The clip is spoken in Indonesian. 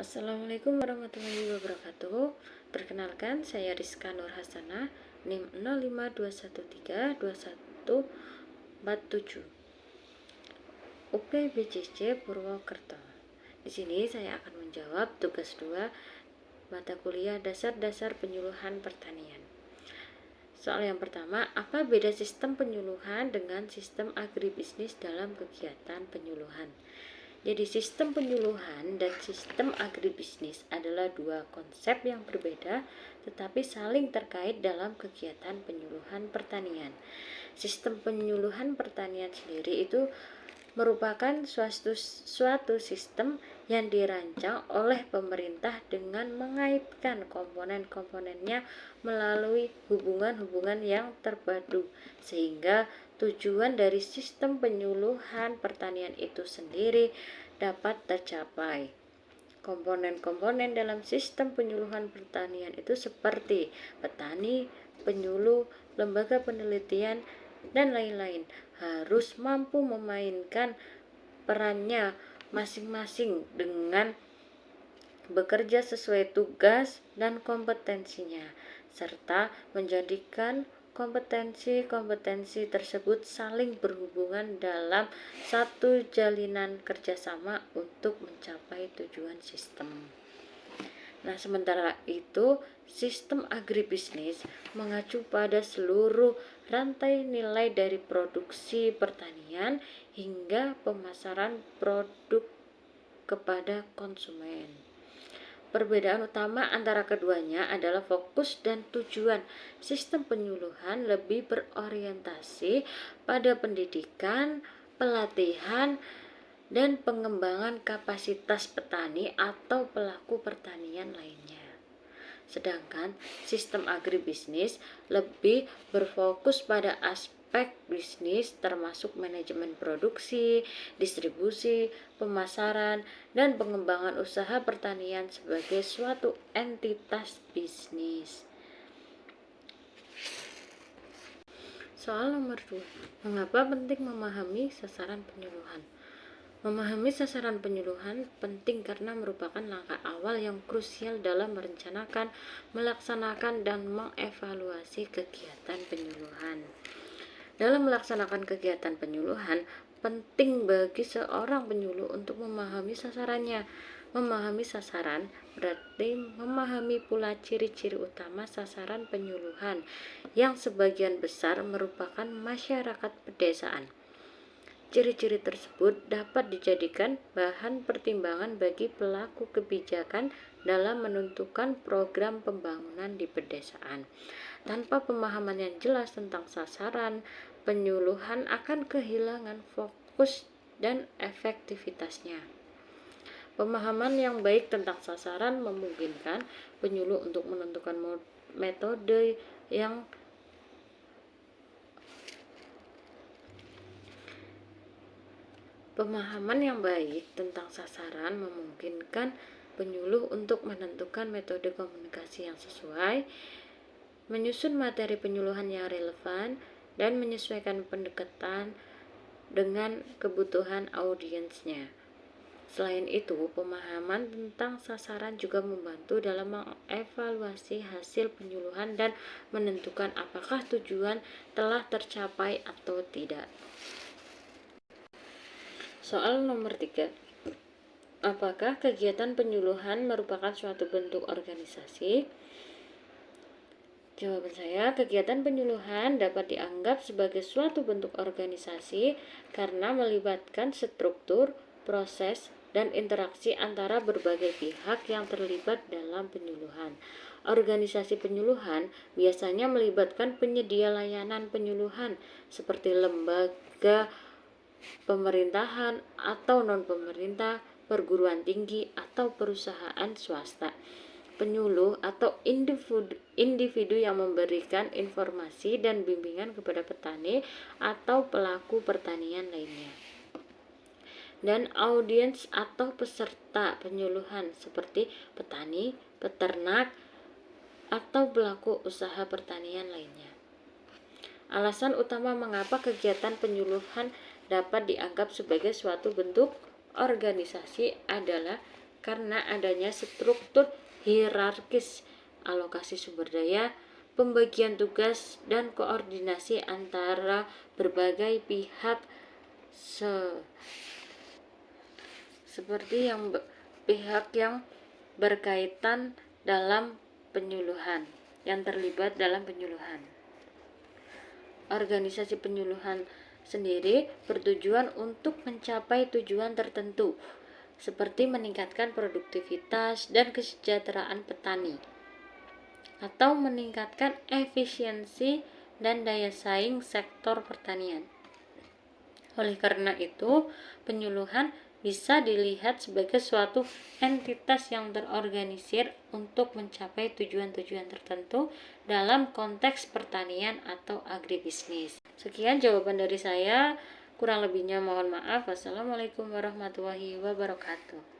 Assalamualaikum warahmatullahi wabarakatuh. Perkenalkan, saya Rizka Nur Hasanah, NIM 0521321147, UPBCC Purwokerto. Di sini saya akan menjawab tugas 2 mata kuliah Dasar-Dasar Penyuluhan Pertanian. Soal yang pertama, apa beda sistem penyuluhan dengan sistem agribisnis dalam kegiatan penyuluhan? Jadi sistem penyuluhan dan sistem agribisnis adalah dua konsep yang berbeda tetapi saling terkait dalam kegiatan penyuluhan pertanian. Sistem penyuluhan pertanian sendiri itu merupakan suatu sistem yang dirancang oleh pemerintah dengan mengaitkan komponen-komponennya melalui hubungan-hubungan yang terpadu, sehingga tujuan dari sistem penyuluhan pertanian itu sendiri dapat tercapai. Komponen-komponen dalam sistem penyuluhan pertanian itu seperti petani, penyuluh, lembaga penelitian, dan lain-lain harus mampu memainkan perannya masing-masing dengan bekerja sesuai tugas dan kompetensinya, serta menjadikan kompetensi-kompetensi tersebut saling berhubungan dalam satu jalinan kerjasama untuk mencapai tujuan sistem. Nah, sementara itu, sistem agribisnis mengacu pada seluruh rantai nilai dari produksi pertanian hingga pemasaran produk kepada konsumen. Perbedaan utama antara keduanya adalah fokus dan tujuan. Sistem penyuluhan lebih berorientasi pada pendidikan, pelatihan, dan pengembangan kapasitas petani atau pelaku pertanian lainnya. Sedangkan sistem agribisnis lebih berfokus pada aspek bisnis termasuk manajemen produksi, distribusi, pemasaran, dan pengembangan usaha pertanian sebagai suatu entitas bisnis. Soal nomor 2, mengapa penting memahami sasaran penyuluhan? Memahami sasaran penyuluhan penting karena merupakan langkah awal yang krusial dalam merencanakan, melaksanakan, dan mengevaluasi kegiatan penyuluhan. Dalam melaksanakan kegiatan penyuluhan, penting bagi seorang penyuluh untuk memahami sasarannya. Memahami sasaran berarti memahami pula ciri-ciri utama sasaran penyuluhan yang sebagian besar merupakan masyarakat pedesaan. Ciri-ciri tersebut dapat dijadikan bahan pertimbangan bagi pelaku kebijakan dalam menentukan program pembangunan di pedesaan. Tanpa pemahaman yang jelas tentang sasaran, penyuluhan akan kehilangan fokus dan efektivitasnya. Pemahaman yang baik tentang sasaran memungkinkan penyuluh untuk menentukan metode yang Pemahaman yang baik tentang sasaran memungkinkan penyuluh untuk menentukan metode komunikasi yang sesuai, menyusun materi penyuluhan yang relevan, dan menyesuaikan pendekatan dengan kebutuhan audiensnya. Selain itu, pemahaman tentang sasaran juga membantu dalam mengevaluasi hasil penyuluhan dan menentukan apakah tujuan telah tercapai atau tidak. Soal nomor 3, apakah kegiatan penyuluhan merupakan suatu bentuk organisasi? Jawaban saya, kegiatan penyuluhan dapat dianggap sebagai suatu bentuk organisasi karena melibatkan struktur, proses, dan interaksi antara berbagai pihak yang terlibat dalam penyuluhan. Organisasi penyuluhan biasanya melibatkan penyedia layanan penyuluhan seperti lembaga pemerintahan atau non-pemerintah, perguruan tinggi, atau perusahaan swasta. Penyuluh atau individu yang memberikan informasi dan bimbingan kepada petani atau pelaku pertanian lainnya. Dan audiens atau peserta penyuluhan seperti petani, peternak, atau pelaku usaha pertanian lainnya. Alasan utama mengapa kegiatan penyuluhan dapat dianggap sebagai suatu bentuk organisasi adalah karena adanya struktur hierarkis alokasi sumber daya, pembagian tugas, dan koordinasi antara berbagai pihak seperti pihak yang berkaitan dalam penyuluhan, yang terlibat dalam penyuluhan. Organisasi penyuluhan sendiri bertujuan untuk mencapai tujuan tertentu, seperti meningkatkan produktivitas dan kesejahteraan petani, atau meningkatkan efisiensi dan daya saing sektor pertanian. Oleh karena itu, penyuluhan bisa dilihat sebagai suatu entitas yang terorganisir untuk mencapai tujuan-tujuan tertentu dalam konteks pertanian atau agribisnis. Sekian jawaban dari saya, kurang lebihnya mohon maaf. Wassalamualaikum warahmatullahi wabarakatuh.